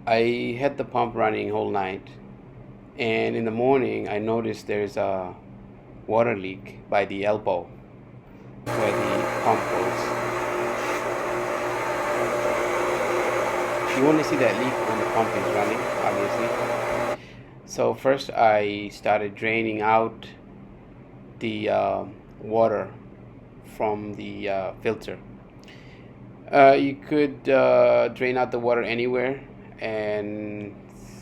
I had the pump running whole night, and in the morning I noticed there's a water leak by the elbow where the pump goes. You only see that leak when the pump is running, obviously. So first I started draining out the water from the filter. You could drain out the water anywhere, and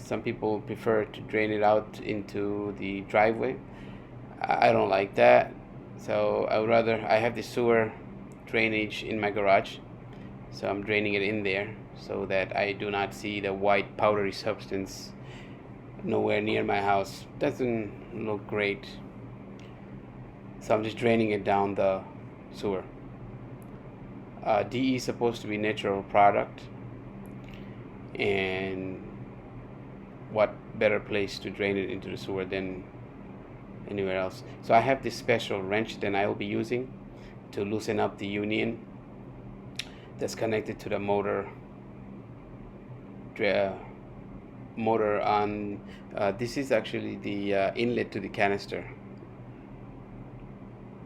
some people prefer to drain it out into the driveway. I don't like that, so I would rather, I have the sewer drainage in my garage, so I'm draining it in there so that I do not see the white powdery substance nowhere near my house. Doesn't look great, so I'm just draining it down the sewer. DE is supposed to be natural product, and what better place to drain it into the sewer than anywhere else. So I have this special wrench that I will be using to loosen up the union that's connected to the motor on this is actually the inlet to the canister.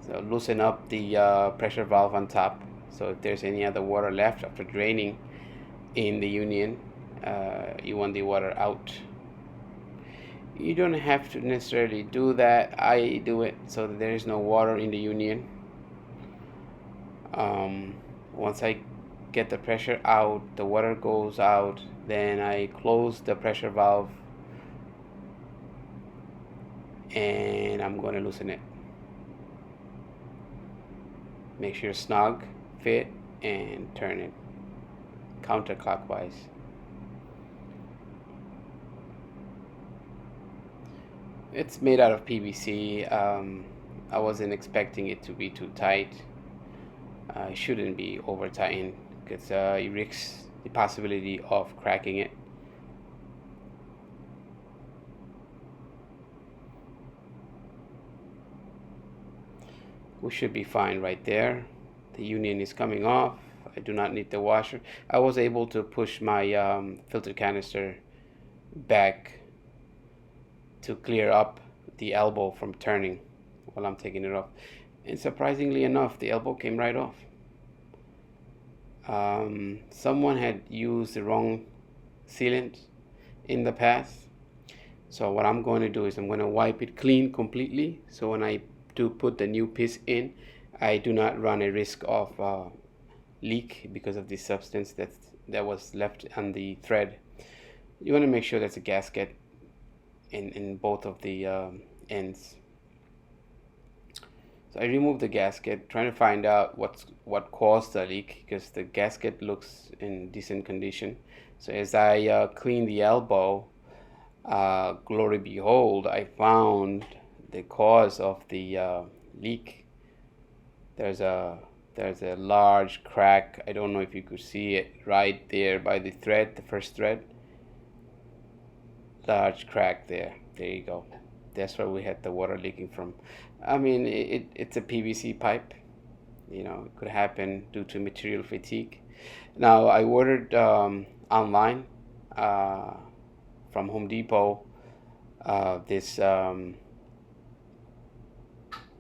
So loosen up the pressure valve on top, so if there's any other water left after draining in the union, you want the water out. You don't have to necessarily do that. I do it so that there is no water in the union. Once I get the pressure out, the water goes out, then I close the pressure valve and I'm going to loosen it. Make sure snug, fit, and turn it counterclockwise. It's made out of PVC. I wasn't expecting it to be too tight. It shouldn't be over tightened because it risks the possibility of cracking it. We should be fine right there. The union is coming off. I do not need the washer. I was able to push my filter canister back to clear up the elbow from turning while I'm taking it off. And surprisingly enough, the elbow came right off. Someone had used the wrong sealant in the past. So what I'm going to do is I'm going to wipe it clean completely. So when I do put the new piece in, I do not run a risk of leak because of the substance that was left on the thread. You want to make sure there's a gasket in both of the ends. So I removed the gasket, trying to find out what caused the leak because the gasket looks in decent condition. So as I clean the elbow, glory behold, I found the cause of the leak. There's a large crack. I don't know if you could see it right there by the thread, the first thread. Large crack there. There you go. That's where we had the water leaking from. I mean, it's a PVC pipe. You know, it could happen due to material fatigue. Now, I ordered online from Home Depot this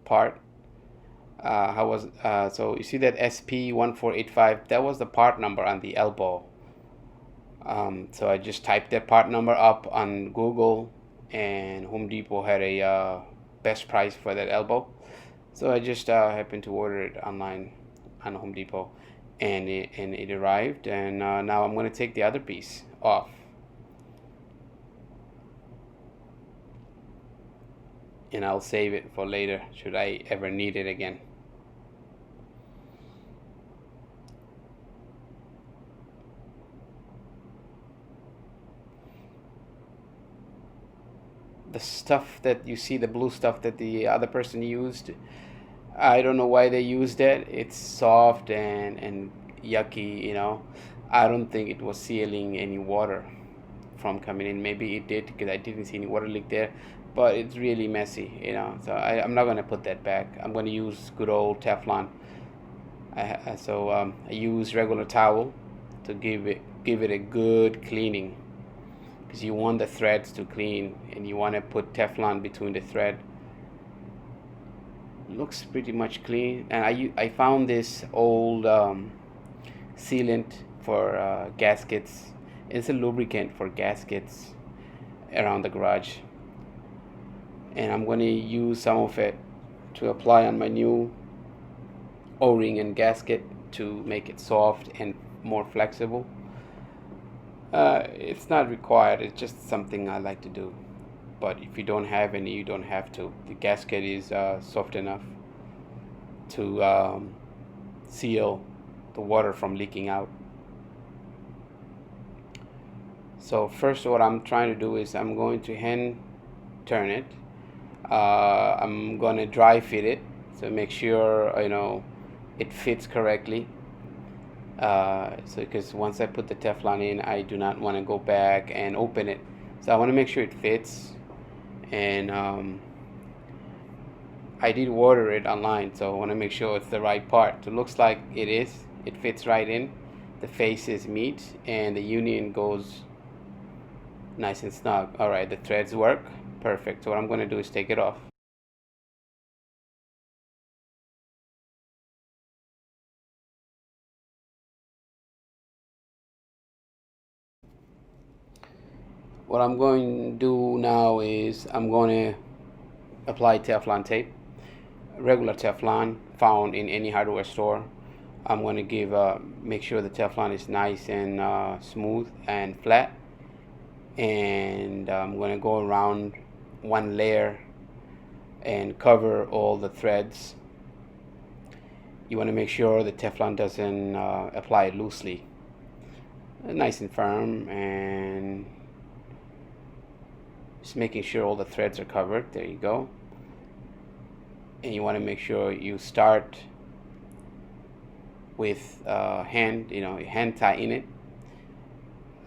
part. So you see that SP1485? That was the part number on the elbow. So I just typed that part number up on Google, and Home Depot had a best price for that elbow. So I just happened to order it online on Home Depot, and it arrived. And now I'm going to take the other piece off, and I'll save it for later should I ever need it again. The stuff that you see, the blue stuff that the other person used, I don't know why they used that. It's soft and yucky, you know. I don't think it was sealing any water from coming in. Maybe it did because I didn't see any water leak there, but it's really messy, you know. So I'm not going to put that back. I'm going to use good old Teflon. I use regular towel to give it a good cleaning. because you want the threads to clean, and you want to put Teflon between the thread. Looks pretty much clean. And I found this old sealant for gaskets. It's a lubricant for gaskets around the garage, and I'm going to use some of it to apply on my new O-ring and gasket to make it soft and more flexible. It's not required, it's just something I like to do. But if you don't have any, you don't have to. The gasket is soft enough to seal the water from leaking out. So first, what I'm trying to do is I'm going to hand turn it. I'm going to dry fit it, so make sure it fits correctly. So because once I put the Teflon in, I do not want to go back and open it. So I want to make sure it fits. And I did order it online, so I want to make sure it's the right part. So it looks like it is. It fits right in. The faces meet, and the union goes nice and snug. All right, the threads work perfect. So what I'm going to do is take it off. What I'm going to do now is I'm going to apply Teflon tape, regular Teflon found in any hardware store. I'm going to make sure the Teflon is nice and smooth and flat, and I'm going to go around one layer and cover all the threads. You want to make sure the Teflon doesn't apply loosely, nice and firm, and just making sure all the threads are covered. There you go. And you want to make sure you start with hand tie in it.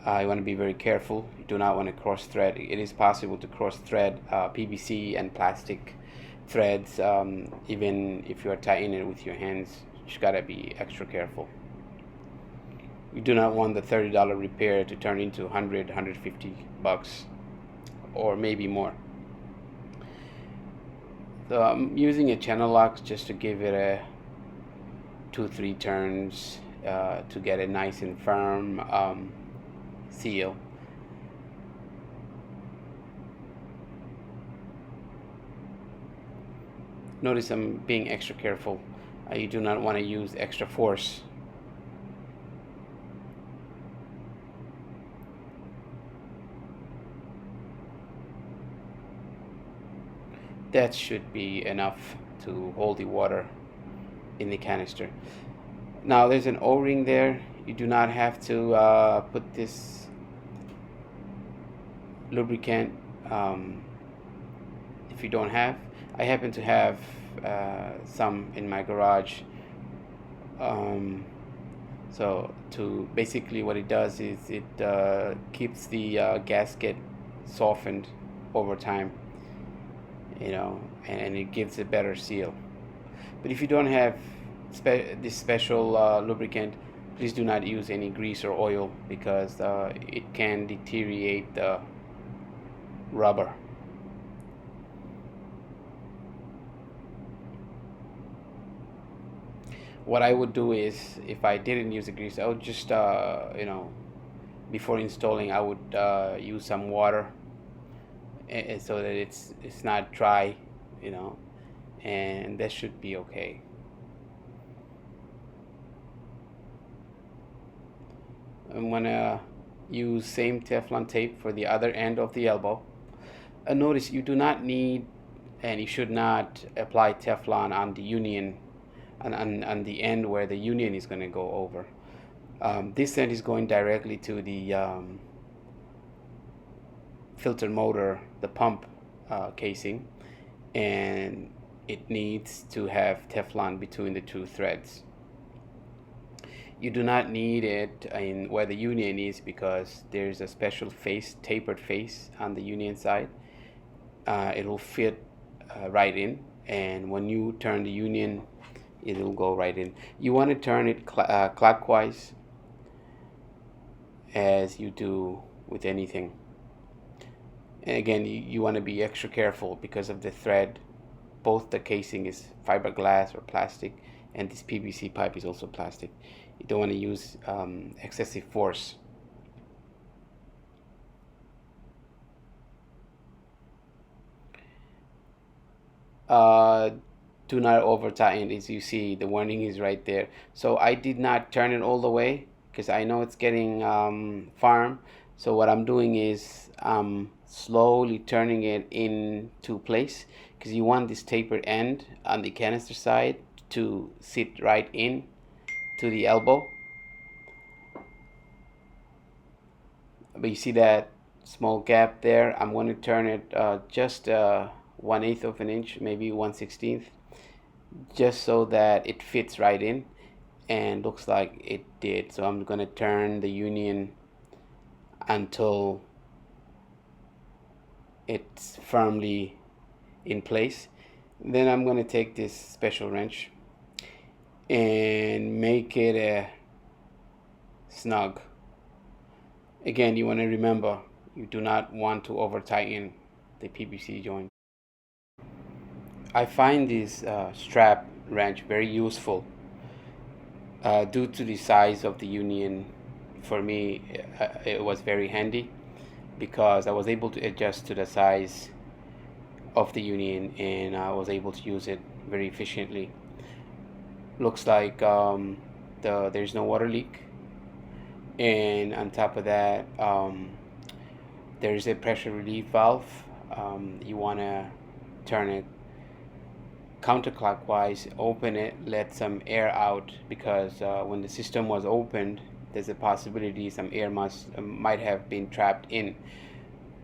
You want to be very careful. You do not want to cross thread. It is possible to cross thread PVC and plastic threads, even if you are tying it with your hands. You just gotta be extra careful. You do not want the $30 repair to turn into $150 or maybe more. So I'm using a channel lock just to give it a 2-3 turns to get a nice and firm seal. Notice I'm being extra careful. You do not want to use extra force. That should be enough to hold the water in the canister. Now there's an O-ring there. You do not have to put this lubricant if you don't have. I happen to have some in my garage. So basically what it does is it keeps the gasket softened over time, and it gives a better seal. But if you don't have this special lubricant, please do not use any grease or oil, because it can deteriorate the rubber. What I would do is, if I didn't use the grease, I would just before installing, I would use some water, so that it's not dry, and that should be okay. I'm gonna use same Teflon tape for the other end of the elbow. Notice you do not need, and you should not apply Teflon on the union, on the end where the union is going to go over. This end is going directly to the filter motor, the pump casing, and it needs to have Teflon between the two threads. You do not need it in where the union is, because there's a special face, tapered face on the union side. It will fit right in, and when you turn the union, it will go right in. You want to turn it clockwise, as you do with anything. And again, you want to be extra careful because of the thread. Both the casing is fiberglass or plastic, and this PVC pipe is also plastic. You don't want to use excessive force. Do not over tighten. As you see, the warning is right there. So I did not turn it all the way because I know it's getting firm. So what I'm doing is slowly turning it into place, because you want this tapered end on the canister side to sit right in to the elbow. But you see that small gap there? I'm going to turn it just 1/8 of an inch, maybe 1/16, just so that it fits right in, and looks like it did. So I'm going to turn the union until it's firmly in place. Then I'm going to take this special wrench and make it a snug. Again, you want to remember, you do not want to over tighten the PVC joint. I find this strap wrench very useful due to the size of the union. For me, it was very handy because I was able to adjust to the size of the union, and I was able to use it very efficiently. Looks like there's no water leak, and on top of that, there's a pressure relief valve. You want to turn it counterclockwise, open it, let some air out, because when the system was opened, there's a possibility some air might have been trapped in.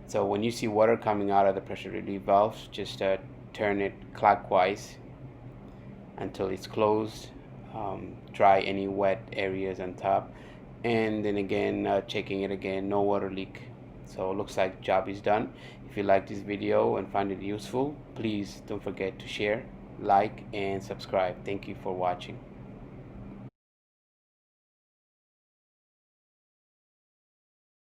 So when you see water coming out of the pressure relief valve, just turn it clockwise until it's closed. Dry any wet areas on top, and then again checking it again, no water leak. So it looks like job is done. If you like this video and find it useful, please don't forget to share, like, and subscribe. Thank you for watching.